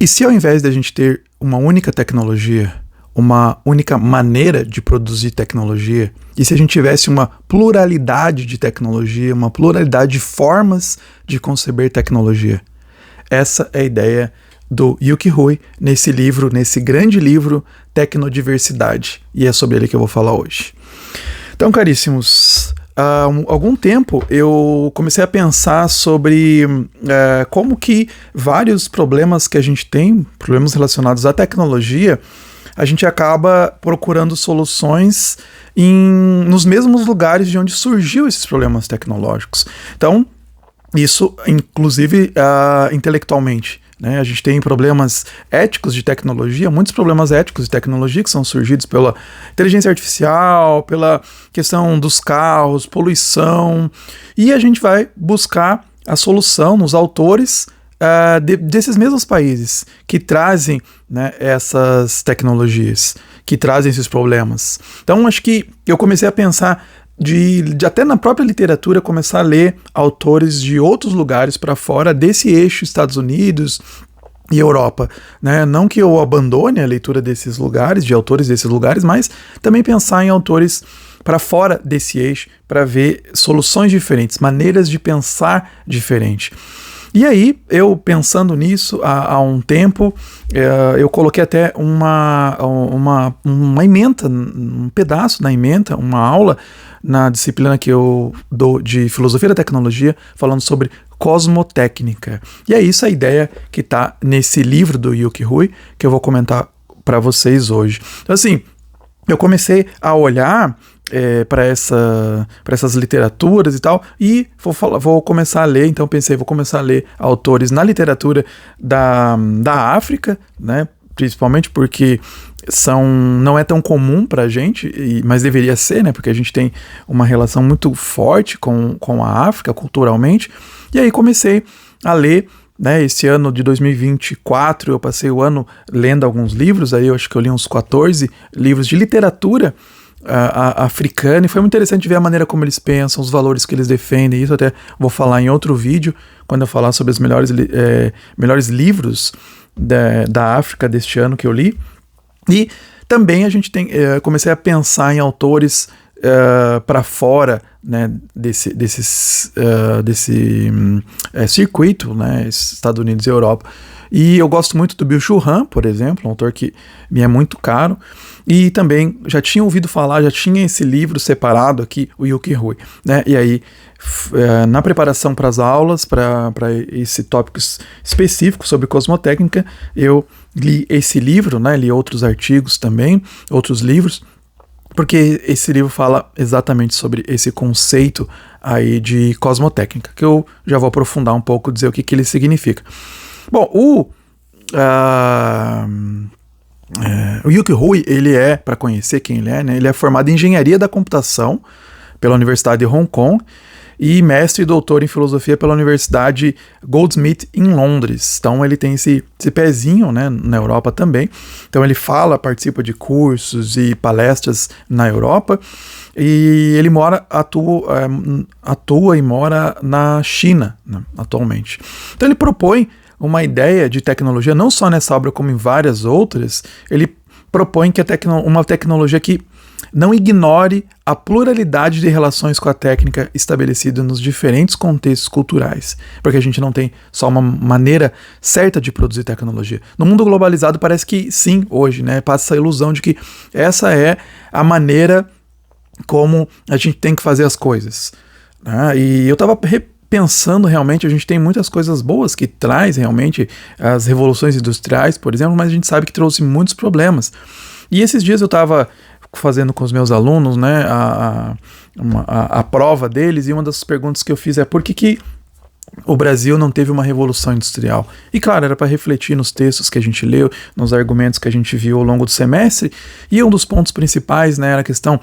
E se ao invés de a gente ter uma única tecnologia, uma única maneira de produzir tecnologia, e se a gente tivesse uma pluralidade de tecnologia, uma pluralidade de formas de conceber tecnologia? Essa é a ideia do Yu-Ki Hui nesse livro, nesse grande livro Tecnodiversidade, e é sobre ele que eu vou falar hoje. Então, caríssimos, há algum tempo eu comecei a pensar sobre como que vários problemas que a gente tem, problemas relacionados à tecnologia, a gente acaba procurando soluções nos mesmos lugares de onde surgiu esses problemas tecnológicos. Então, isso inclusive intelectualmente, né? A gente tem problemas éticos de tecnologia, muitos problemas éticos de tecnologia que são surgidos pela inteligência artificial, pela questão dos carros, poluição, e a gente vai buscar a solução nos autores desses mesmos países que trazem, né, essas tecnologias, que trazem esses problemas. Então acho que eu comecei a pensar de até na própria literatura começar a ler autores de outros lugares para fora desse eixo Estados Unidos e Europa, né? Não que eu abandone a leitura desses lugares, de autores desses lugares, mas também pensar em autores para fora desse eixo para ver soluções diferentes, maneiras de pensar diferente. E aí, eu pensando nisso há um tempo, eu coloquei até uma ementa, um pedaço da ementa, uma aula na disciplina que eu dou de Filosofia da Tecnologia, falando sobre cosmotécnica. E é isso a ideia que está nesse livro do Yu-Ki Hui, que eu vou comentar para vocês hoje. Então, assim, eu comecei a olhar para essas literaturas e tal, e vou começar a ler. Então pensei, vou começar a ler autores na literatura da África, né, principalmente porque não é tão comum pra gente, mas deveria ser, né, porque a gente tem uma relação muito forte com a África culturalmente. E aí comecei a ler, né, esse ano de 2024 eu passei o ano lendo alguns livros, aí eu acho que eu li uns 14 livros de literatura africana, e foi muito interessante ver a maneira como eles pensam, os valores que eles defendem. Isso até vou falar em outro vídeo, quando eu falar sobre os melhores livros da África deste ano que eu li. E também a gente comecei a pensar em autores para fora, né, desse circuito, né, Estados Unidos e Europa. E eu gosto muito do Byung-Chul Han, por exemplo, um autor que me é muito caro. E também já tinha ouvido falar, já tinha esse livro separado aqui, o Yu-Ki Hui, né? E aí, na preparação para as aulas, para esse tópico específico sobre cosmotécnica, eu li esse livro, né? Li outros artigos também, outros livros, porque esse livro fala exatamente sobre esse conceito aí de cosmotécnica, que eu já vou aprofundar um pouco, dizer o que ele significa. Bom, o Yu-Ki Hui, ele para conhecer quem ele é, né, ele é formado em Engenharia da Computação pela Universidade de Hong Kong e mestre e doutor em Filosofia pela Universidade Goldsmith em Londres. Então ele tem esse pezinho, né, na Europa também. Então ele participa de cursos e palestras na Europa, e ele atua e mora na China, né, atualmente. Então ele propõe uma ideia de tecnologia, não só nessa obra como em várias outras. Ele propõe que uma tecnologia que não ignore a pluralidade de relações com a técnica estabelecida nos diferentes contextos culturais, porque a gente não tem só uma maneira certa de produzir tecnologia. No mundo globalizado parece que sim, hoje, né, passa a ilusão de que essa é a maneira como a gente tem que fazer as coisas, né? E eu estava pensando, realmente, a gente tem muitas coisas boas que traz realmente as revoluções industriais, por exemplo, mas a gente sabe que trouxe muitos problemas. E esses dias eu estava fazendo com os meus alunos, né, a prova deles, e uma das perguntas que eu fiz é: por que o Brasil não teve uma revolução industrial? E claro, era para refletir nos textos que a gente leu, nos argumentos que a gente viu ao longo do semestre, e um dos pontos principais, né, era a questão,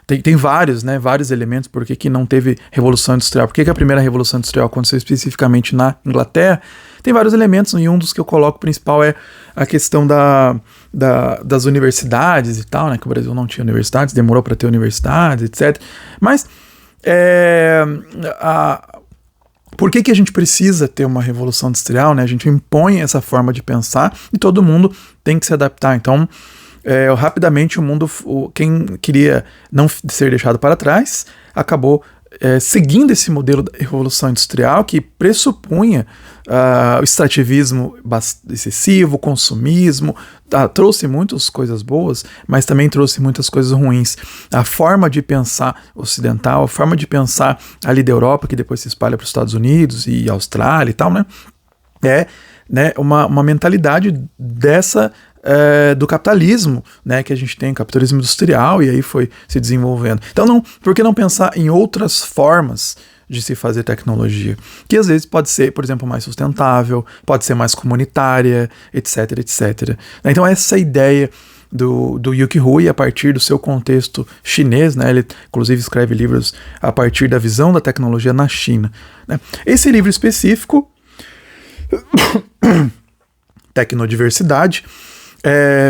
tem vários, né, vários elementos por que não teve revolução industrial, por que a primeira revolução industrial aconteceu especificamente na Inglaterra. Tem vários elementos, e um dos que eu coloco principal é a questão das universidades e tal, né, que o Brasil não tinha universidades, demorou para ter universidades, etc. Mas por que a gente precisa ter uma revolução industrial, né? A gente impõe essa forma de pensar e todo mundo tem que se adaptar. Então, rapidamente o mundo, quem queria não ser deixado para trás, acabou seguindo esse modelo da revolução industrial que pressupunha o extrativismo excessivo, o consumismo, trouxe muitas coisas boas, mas também trouxe muitas coisas ruins. A forma de pensar ocidental, a forma de pensar ali da Europa, que depois se espalha para os Estados Unidos e Austrália e tal, né? Uma mentalidade dessa do capitalismo, né, que a gente tem, capitalismo industrial, e aí foi se desenvolvendo. Então, por que não pensar em outras formas de se fazer tecnologia? Que às vezes pode ser, por exemplo, mais sustentável, pode ser mais comunitária, etc, etc. Então, essa ideia do Yuki Hui, a partir do seu contexto chinês, né, ele inclusive escreve livros a partir da visão da tecnologia na China, né. Esse livro específico, Tecnodiversidade,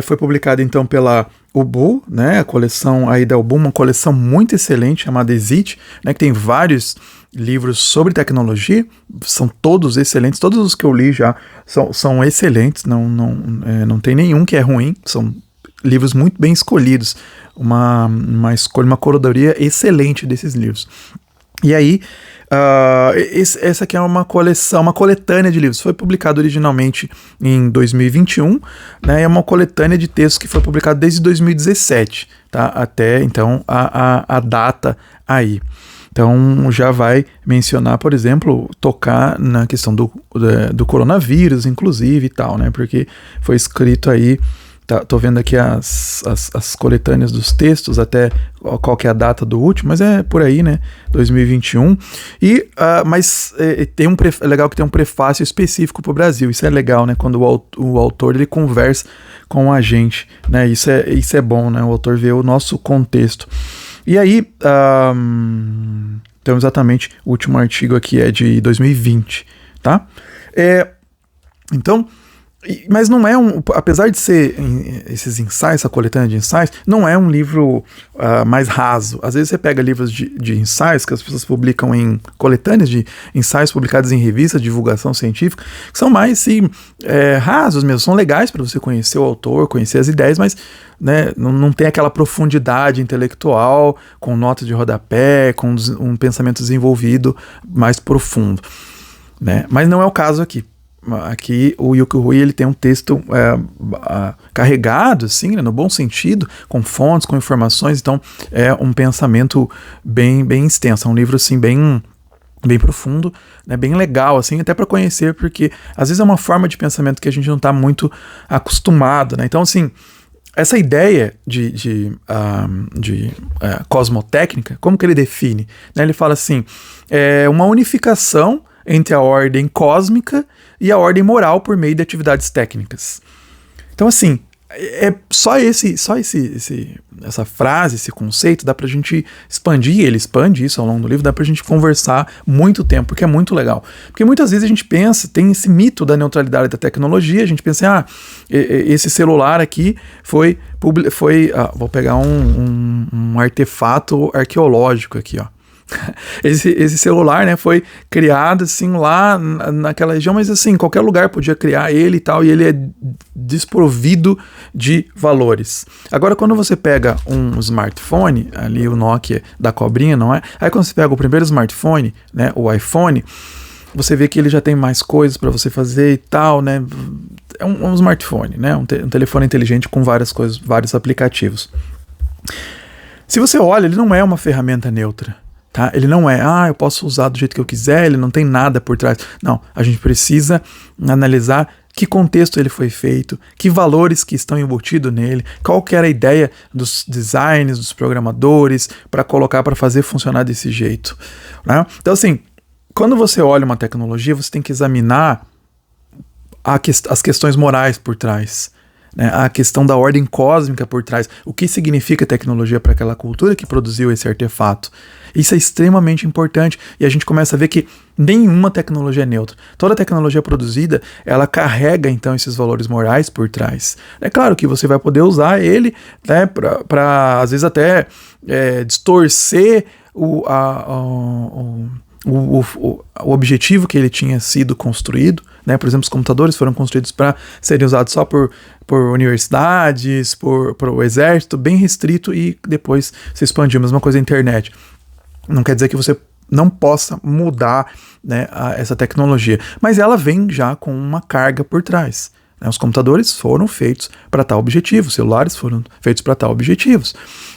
foi publicado então pela Ubu, né, a coleção aí da Ubu, uma coleção muito excelente chamada Exit, né, que tem vários livros sobre tecnologia, são todos excelentes, todos os que eu li já são excelentes, não tem nenhum que é ruim, são livros muito bem escolhidos, uma curadoria excelente desses livros. E aí, essa aqui é uma coleção, uma coletânea de livros. Foi publicado originalmente em 2021, né? É uma coletânea de textos que foi publicado desde 2017, tá? Até então a data aí. Então já vai mencionar, por exemplo, tocar na questão do coronavírus, inclusive e tal, né? Porque foi escrito aí. Tô vendo aqui as coletâneas dos textos, até qual que é a data do último, mas é por aí, né? 2021. Mas é legal que tem um prefácio específico para o Brasil. Isso é legal, né? Quando o autor ele conversa com a gente, né? Isso é bom, né? O autor vê o nosso contexto. E aí, então exatamente, o último artigo aqui é de 2020, tá? Então... Mas não é apesar de ser esses ensaios, essa coletânea de ensaios, não é um livro mais raso. Às vezes você pega livros de ensaios que as pessoas publicam em coletâneas de ensaios publicados em revistas de divulgação científica, que são mais assim, rasos mesmo, são legais para você conhecer o autor, conhecer as ideias, mas né, não tem aquela profundidade intelectual, com notas de rodapé, com um pensamento desenvolvido mais profundo, né? Mas não é o caso aqui. Aqui o Yuki Hui ele tem um texto carregado, assim, né, no bom sentido, com fontes, com informações, então é um pensamento bem extenso, é um livro assim bem profundo, né, bem legal, assim, até para conhecer, porque às vezes é uma forma de pensamento que a gente não está muito acostumado, né? Então, assim, essa ideia de cosmotécnica, como que ele define? Né, ele fala assim, uma unificação entre a ordem cósmica e a ordem moral por meio de atividades técnicas. Então, assim, essa frase, esse conceito, dá pra gente expandir, ele expande isso ao longo do livro, dá pra gente conversar muito tempo, porque é muito legal. Porque muitas vezes a gente pensa, tem esse mito da neutralidade da tecnologia, a gente pensa, esse celular aqui foi vou pegar um artefato arqueológico aqui, ó. Esse celular, né, foi criado assim lá naquela região, mas assim, qualquer lugar podia criar ele e tal, e ele é desprovido de valores. Agora, quando você pega um smartphone, ali o Nokia da cobrinha, não é? Aí quando você pega o primeiro smartphone, né, o iPhone, você vê que ele já tem mais coisas para você fazer e tal, né? É um smartphone, né? Um telefone inteligente com várias coisas, vários aplicativos. Se você olha, ele não é uma ferramenta neutra. Tá? Ele não eu posso usar do jeito que eu quiser, ele não tem nada por trás. Não, a gente precisa analisar que contexto ele foi feito, que valores que estão embutidos nele, qual que era a ideia dos designers, dos programadores, para colocar, para fazer funcionar desse jeito. Né? Então, assim, quando você olha uma tecnologia, você tem que examinar as questões morais por trás. Né, a questão da ordem cósmica por trás, o que significa tecnologia para aquela cultura que produziu esse artefato. Isso é extremamente importante e a gente começa a ver que nenhuma tecnologia é neutra. Toda tecnologia produzida, ela carrega então esses valores morais por trás. É claro que você vai poder usar ele, né, para às vezes até distorcer o objetivo que ele tinha sido construído, né? Por exemplo, os computadores foram construídos para serem usados só por universidades, por o exército, bem restrito, e depois se expandiu. A mesma coisa a internet. Não quer dizer que você não possa mudar, né, essa tecnologia, mas ela vem já com uma carga por trás. Os computadores foram feitos para tal objetivo, os celulares foram feitos para tal objetivos.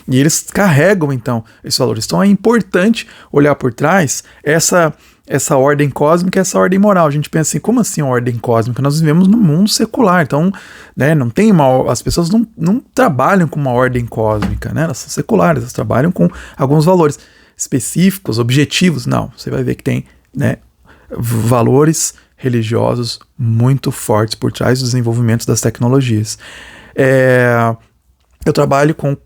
E eles carregam, então, esses valores. Então é importante olhar por trás essa ordem cósmica, essa ordem moral. A gente pensa assim, como assim ordem cósmica? Nós vivemos num mundo secular, então, né, não tem as pessoas não trabalham com uma ordem cósmica, né? Elas são seculares, elas trabalham com alguns valores específicos, objetivos. Não, você vai ver que tem, né, valores religiosos muito fortes por trás do desenvolvimento das tecnologias. Eu trabalho com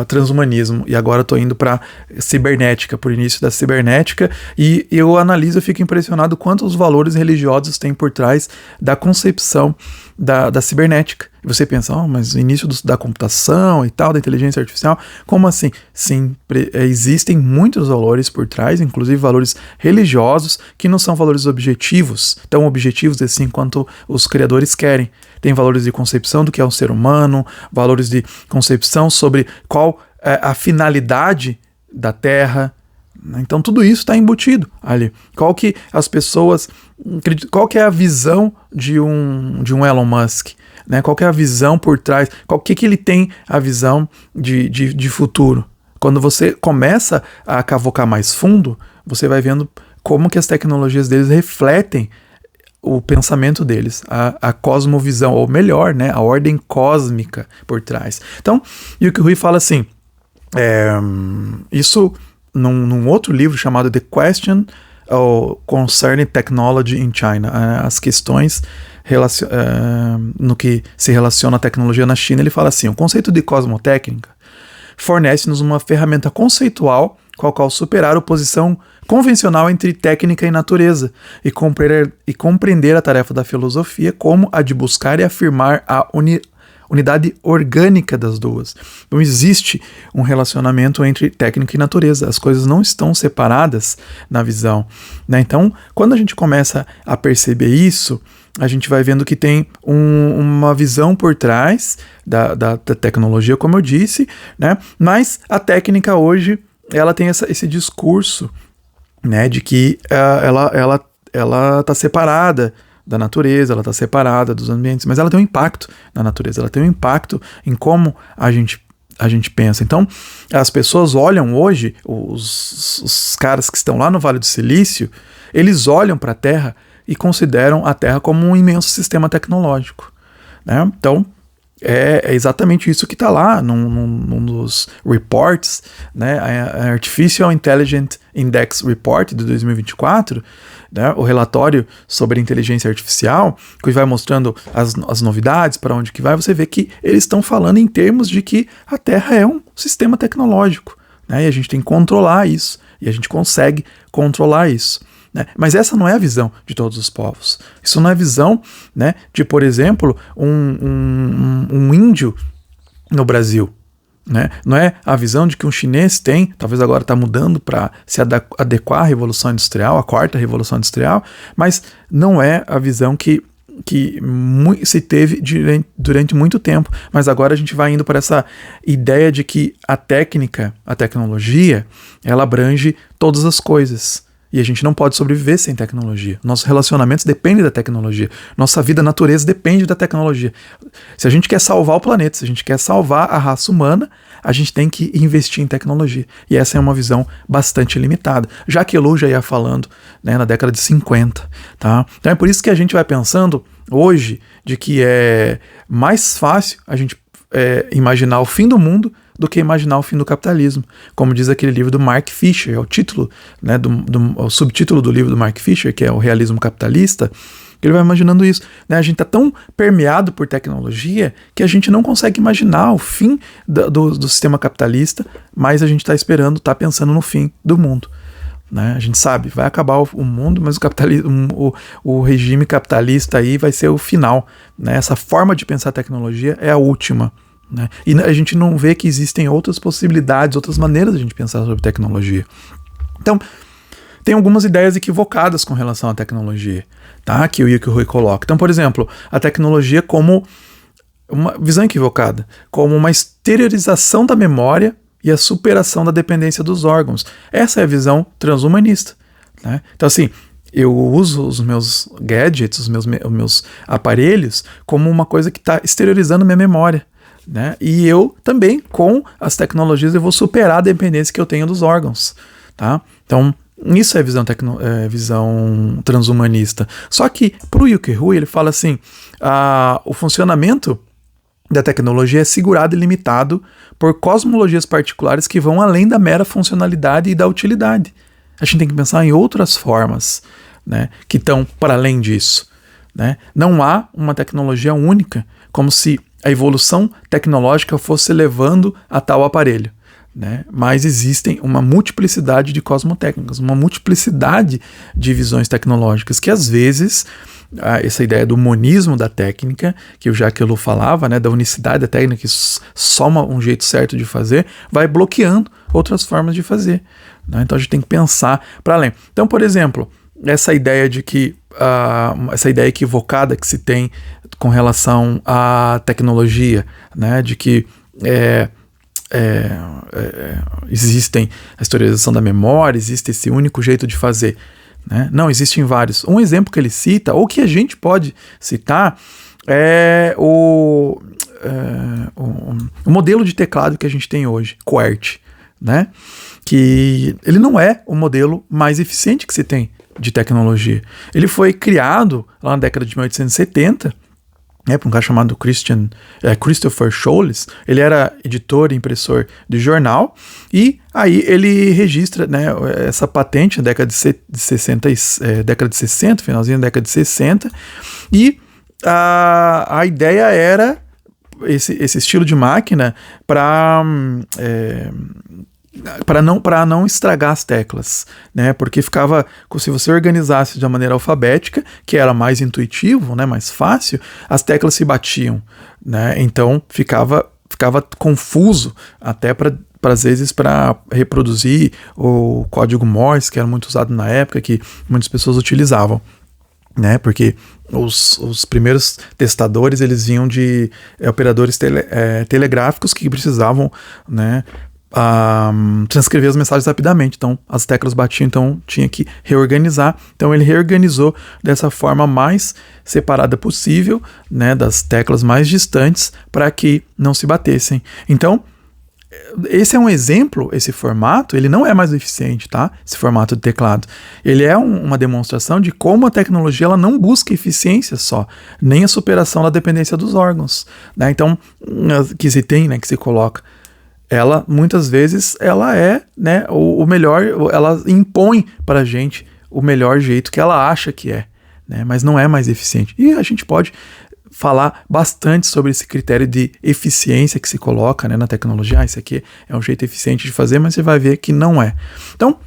transhumanismo, e agora eu estou indo para cibernética, por início da cibernética, e eu analiso e fico impressionado quantos valores religiosos tem por trás da concepção da cibernética. E você pensa, mas o início da computação e tal, da inteligência artificial, como assim? Sim, existem muitos valores por trás, inclusive valores religiosos, que não são valores objetivos, tão objetivos assim quanto os criadores querem. Tem valores de concepção do que é um ser humano, valores de concepção sobre qual é a finalidade da Terra. Então tudo isso está embutido ali. Qual que é a visão de um Elon Musk? Né? Qual que é a visão por trás? O que ele tem a visão de futuro? Quando você começa a cavocar mais fundo, você vai vendo como que as tecnologias deles refletem o pensamento deles, a cosmovisão, ou melhor, né, a ordem cósmica por trás. Então, Yuki Hui fala assim, isso num outro livro chamado The Question Concerning Technology in China, as questões no que se relaciona à tecnologia na China. Ele fala assim, o conceito de cosmotécnica fornece-nos uma ferramenta conceitual com a qual superar a oposição convencional entre técnica e natureza, e compreender a tarefa da filosofia como a de buscar e afirmar a unidade orgânica das duas. Não existe um relacionamento entre técnica e natureza, as coisas não estão separadas na visão, né? Então, quando a gente começa a perceber isso, a gente vai vendo que tem uma visão por trás da tecnologia, como eu disse, né? Mas a técnica hoje, ela tem esse discurso, né, de que ela está separada da natureza, ela está separada dos ambientes, mas ela tem um impacto na natureza, ela tem um impacto em como a gente pensa. Então, as pessoas olham hoje, os caras que estão lá no Vale do Silício, eles olham para a Terra e consideram a Terra como um imenso sistema tecnológico, né? Então, é exatamente isso que está lá num dos reports, né, a Artificial Intelligence Index Report de 2024, né, o relatório sobre inteligência artificial, que vai mostrando as novidades, para onde que vai. Você vê que eles estão falando em termos de que a Terra é um sistema tecnológico, né, e a gente tem que controlar isso, e a gente consegue controlar isso. Mas essa não é a visão de todos os povos. Isso não é a visão, né, de, por exemplo, um índio no Brasil. Né? Não é a visão de que um chinês tem, talvez agora está mudando para se adequar à Revolução Industrial, a quarta Revolução Industrial, mas não é a visão que se teve durante muito tempo. Mas agora a gente vai indo para essa ideia de que a tecnologia, ela abrange todas as coisas. E a gente não pode sobreviver sem tecnologia. Nossos relacionamentos dependem da tecnologia. Nossa vida, natureza depende da tecnologia. Se a gente quer salvar o planeta, se a gente quer salvar a raça humana, a gente tem que investir em tecnologia. E essa é uma visão bastante limitada. Jacques Ellul já ia falando, né, na década de 50. Tá? Então é por isso que a gente vai pensando hoje de que é mais fácil a gente imaginar o fim do mundo do que imaginar o fim do capitalismo. Como diz aquele livro do Mark Fisher, é o título, né, o subtítulo do livro do Mark Fisher, que é o Realismo Capitalista, que ele vai imaginando isso. Né? A gente está tão permeado por tecnologia que a gente não consegue imaginar o fim do sistema capitalista, mas a gente está esperando, está pensando no fim do mundo. Né? A gente sabe, vai acabar o mundo, mas o regime capitalista aí vai ser o final. Né? Essa forma de pensar a tecnologia é a última. Né? E a gente não vê que existem outras possibilidades, outras maneiras de a gente pensar sobre tecnologia. Então, tem algumas ideias equivocadas com relação à tecnologia, tá? Que o Yuki Hui coloca. Então, por exemplo, a tecnologia como uma visão equivocada, como uma exteriorização da memória e a superação da dependência dos órgãos. Essa é a visão transhumanista, né? Então, assim, eu uso os meus gadgets, os meus aparelhos, como uma coisa que está exteriorizando minha memória, né? E eu também, com as tecnologias, eu vou superar a dependência que eu tenho dos órgãos, tá? Então, isso é visão transhumanista. Só que, para o Yuki Hui, ele fala assim, o funcionamento da tecnologia é segurado e limitado por cosmologias particulares que vão além da mera funcionalidade e da utilidade. A gente tem que pensar em outras formas, né, que estão para além disso, né? Não há uma tecnologia única, como se a evolução tecnológica fosse levando a tal aparelho, né? Mas existem uma multiplicidade de cosmotécnicas, uma multiplicidade de visões tecnológicas que às vezes essa ideia do monismo da técnica, que o Jacques Ellul falava, né, da unicidade da técnica, que só um jeito certo de fazer, vai bloqueando outras formas de fazer, né? Então a gente tem que pensar para além. Então, por exemplo, essa ideia de que essa ideia equivocada que se tem com relação à tecnologia, né, de que existem a historização da memória, existe esse único jeito de fazer, né? Não, existem vários. Um exemplo que ele cita, ou que a gente pode citar, é o modelo de teclado que a gente tem hoje, QWERTY, né? Que ele não é o modelo mais eficiente que se tem de tecnologia. Ele foi criado lá na década de 1870, por um cara chamado Christopher Scholes. Ele era editor e impressor de jornal, e aí ele registra, né, essa patente na década de 60, finalzinho da década de 60, e a ideia era esse estilo de máquina para não estragar as teclas, né? Porque ficava, se você organizasse de uma maneira alfabética, que era mais intuitivo, né, mais fácil, as teclas se batiam, né? Então ficava confuso até às vezes para reproduzir o código Morse, que era muito usado na época, que muitas pessoas utilizavam, né? Porque os primeiros testadores, eles vinham de operadores telegráficos que precisavam, né, transcrever as mensagens rapidamente. Então as teclas batiam, então tinha que reorganizar. Então ele reorganizou dessa forma mais separada possível, né, das teclas mais distantes, para que não se batessem. Então esse é um exemplo, esse formato, ele não é mais eficiente, tá? Esse formato de teclado. Ele é uma demonstração de como a tecnologia ela não busca eficiência só, nem a superação da dependência dos órgãos, né? Então, que se tem, né, que se coloca, ela, muitas vezes, ela é, né, o melhor, ela impõe pra gente o melhor jeito que ela acha que é, né? Mas não é mais eficiente. E a gente pode falar bastante sobre esse critério de eficiência que se coloca, né, na tecnologia. Isso aqui é um jeito eficiente de fazer, mas você vai ver que não é. Então,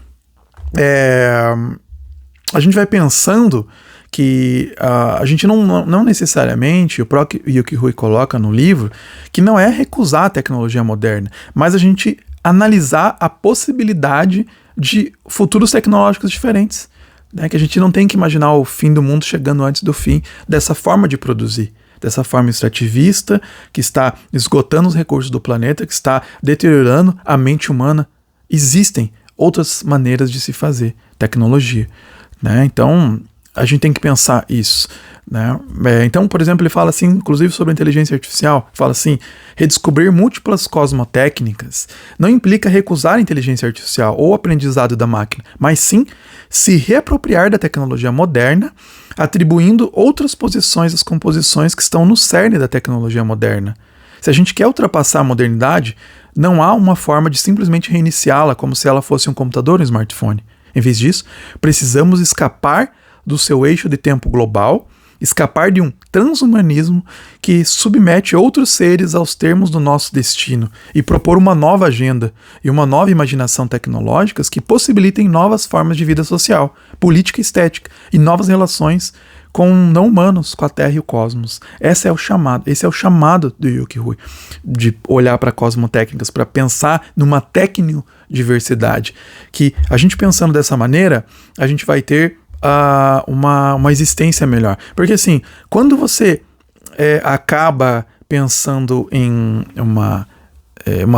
a gente vai pensando que a gente não necessariamente, o próprio Yuki Hui coloca no livro, que não é recusar a tecnologia moderna, mas a gente analisar a possibilidade de futuros tecnológicos diferentes, né? Que a gente não tem que imaginar o fim do mundo chegando antes do fim dessa forma de produzir, dessa forma extrativista, que está esgotando os recursos do planeta, que está deteriorando a mente humana. Existem outras maneiras de se fazer tecnologia, né? Então a gente tem que pensar isso, né? Então, por exemplo, ele fala assim, inclusive sobre a inteligência artificial, fala assim: redescobrir múltiplas cosmotécnicas não implica recusar a inteligência artificial ou o aprendizado da máquina, mas sim se reapropriar da tecnologia moderna, atribuindo outras posições às composições que estão no cerne da tecnologia moderna. Se a gente quer ultrapassar a modernidade, não há uma forma de simplesmente reiniciá-la como se ela fosse um computador ou um smartphone. Em vez disso, precisamos escapar do seu eixo de tempo global, escapar de um transhumanismo que submete outros seres aos termos do nosso destino e propor uma nova agenda e uma nova imaginação tecnológicas que possibilitem novas formas de vida social, política e estética e novas relações com não-humanos, com a Terra e o cosmos. Esse é o chamado do Yoky Rui, de olhar para cosmotécnicas, para pensar numa tecnodiversidade, que a gente pensando dessa maneira, a gente vai ter uma existência melhor. Porque assim, quando você acaba pensando em uma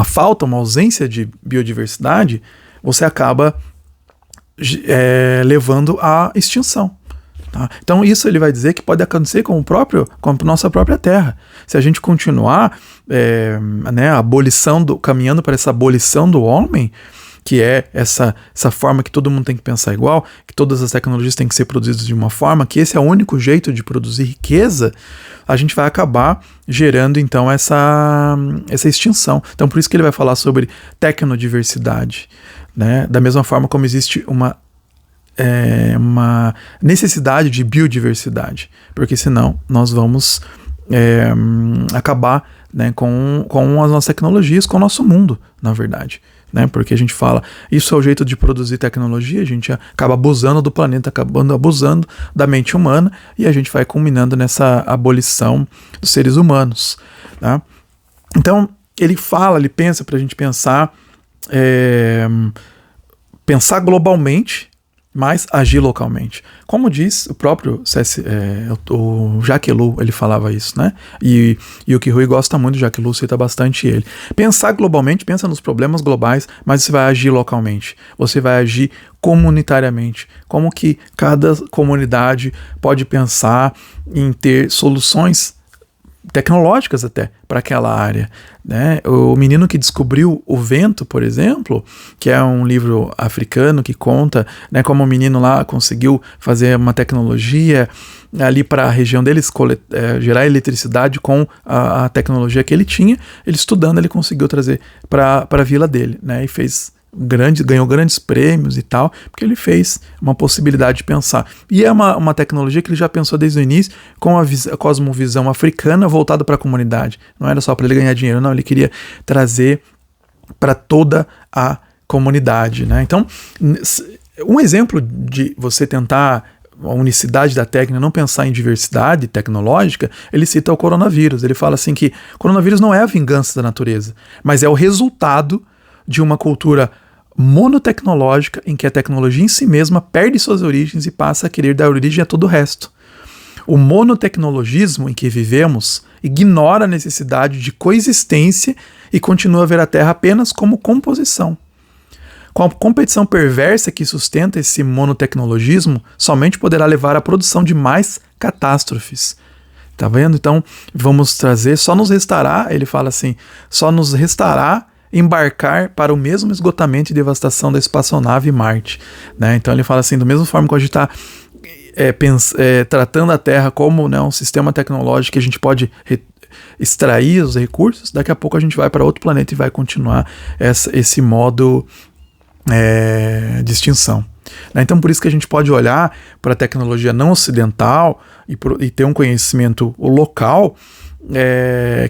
falta, uma ausência de biodiversidade, você acaba levando à extinção. Tá? Então isso ele vai dizer que pode acontecer com a nossa própria Terra. Se a gente continuar caminhando para essa abolição do homem, que é essa forma que todo mundo tem que pensar igual, que todas as tecnologias têm que ser produzidas de uma forma, que esse é o único jeito de produzir riqueza, a gente vai acabar gerando então essa extinção. Então por isso que ele vai falar sobre tecnodiversidade, né? Da mesma forma como existe uma necessidade de biodiversidade, porque senão nós vamos acabar, né, com as nossas tecnologias, com o nosso mundo, na verdade. Né, porque a gente fala, isso é o jeito de produzir tecnologia, a gente acaba abusando do planeta, acabando abusando da mente humana, e a gente vai culminando nessa abolição dos seres humanos. Tá? Então, ele pensa para a gente pensar globalmente, mas agir localmente. Como diz o próprio o Jacques Ellul, ele falava isso, né? E o Yoky Rui gosta muito do Jacques Ellul, cita bastante ele. Pensar globalmente, pensa nos problemas globais, mas você vai agir localmente. Você vai agir comunitariamente. Como que cada comunidade pode pensar em ter soluções tecnológicas até para aquela área, né? O Menino que Descobriu o Vento, por exemplo, que é um livro africano que conta, né, como o menino lá conseguiu fazer uma tecnologia ali para a região deles, gerar eletricidade com a tecnologia que ele tinha. Ele estudando, ele conseguiu trazer para a vila dele, né? E ganhou grandes prêmios e tal, porque ele fez uma possibilidade de pensar. E é uma tecnologia que ele já pensou desde o início, com a cosmovisão africana voltada para a comunidade. Não era só para ele ganhar dinheiro, não, ele queria trazer para toda a comunidade, né? Então, um exemplo de você tentar a unicidade da técnica, não pensar em diversidade tecnológica, ele cita o coronavírus. Ele fala assim que o coronavírus não é a vingança da natureza, mas é o resultado de uma cultura monotecnológica em que a tecnologia em si mesma perde suas origens e passa a querer dar origem a todo o resto. O monotecnologismo em que vivemos ignora a necessidade de coexistência e continua a ver a Terra apenas como composição. Com a competição perversa que sustenta esse monotecnologismo, somente poderá levar à produção de mais catástrofes. Tá vendo? Então, vamos trazer, ele fala assim, só nos restará embarcar para o mesmo esgotamento e devastação da espaçonave Marte. Né? Então ele fala assim, da mesma forma que a gente está tratando a Terra como, né, um sistema tecnológico que a gente pode extrair os recursos, daqui a pouco a gente vai para outro planeta e vai continuar esse modo de extinção. Então por isso que a gente pode olhar para a tecnologia não ocidental e ter um conhecimento local,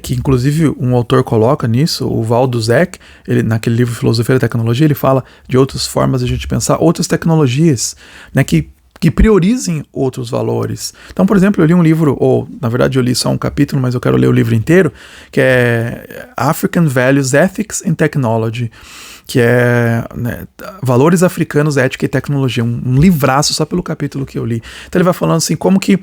que inclusive um autor coloca nisso, o Waldo Zeck, ele, naquele livro Filosofia da Tecnologia, ele fala de outras formas de a gente pensar outras tecnologias, né, que priorizem outros valores. Então, por exemplo, eu li um livro, ou na verdade eu li só um capítulo, mas eu quero ler o livro inteiro, que é African Values, Ethics and Technology, que é, né, Valores Africanos, Ética e Tecnologia, um livraço só pelo capítulo que eu li. Então ele vai falando assim, como que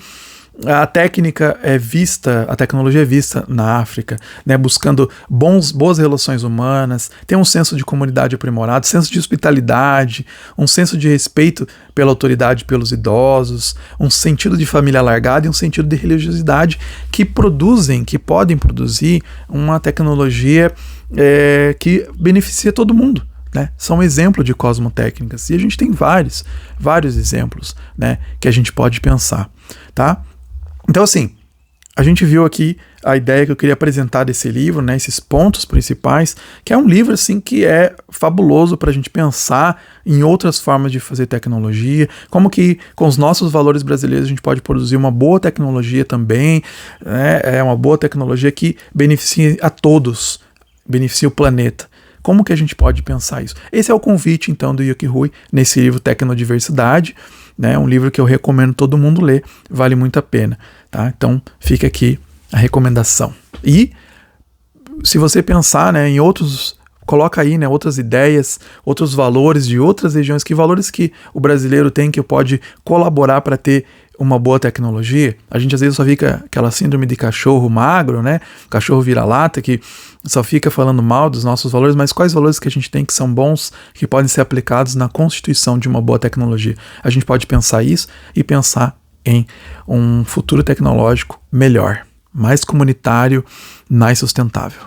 a tecnologia é vista na África, né, buscando boas relações humanas, tem um senso de comunidade aprimorado, senso de hospitalidade, um senso de respeito pela autoridade, pelos idosos, um sentido de família alargada e um sentido de religiosidade que podem produzir uma tecnologia que beneficia todo mundo. Né? São exemplos de cosmotécnicas e a gente tem vários exemplos, né, que a gente pode pensar, tá? Então, assim, a gente viu aqui a ideia que eu queria apresentar desse livro, né, esses pontos principais, que é um livro assim, que é fabuloso para a gente pensar em outras formas de fazer tecnologia, como que com os nossos valores brasileiros a gente pode produzir uma boa tecnologia também, né, uma boa tecnologia que beneficie a todos, beneficie o planeta. Como que a gente pode pensar isso? Esse é o convite, então, do Yoky Rui nesse livro Tecnodiversidade, né? Um livro que eu recomendo todo mundo ler, vale muito a pena, tá? Então fica aqui a recomendação. E se você pensar, né, em outros, coloca aí, né, outras ideias, outros valores de outras regiões, que valores que o brasileiro tem que pode colaborar para ter uma boa tecnologia. A gente às vezes só fica aquela síndrome de cachorro magro, né? Cachorro vira-lata, que só fica falando mal dos nossos valores, mas quais valores que a gente tem que são bons, que podem ser aplicados na constituição de uma boa tecnologia? A gente pode pensar isso e pensar em um futuro tecnológico melhor, mais comunitário, mais sustentável.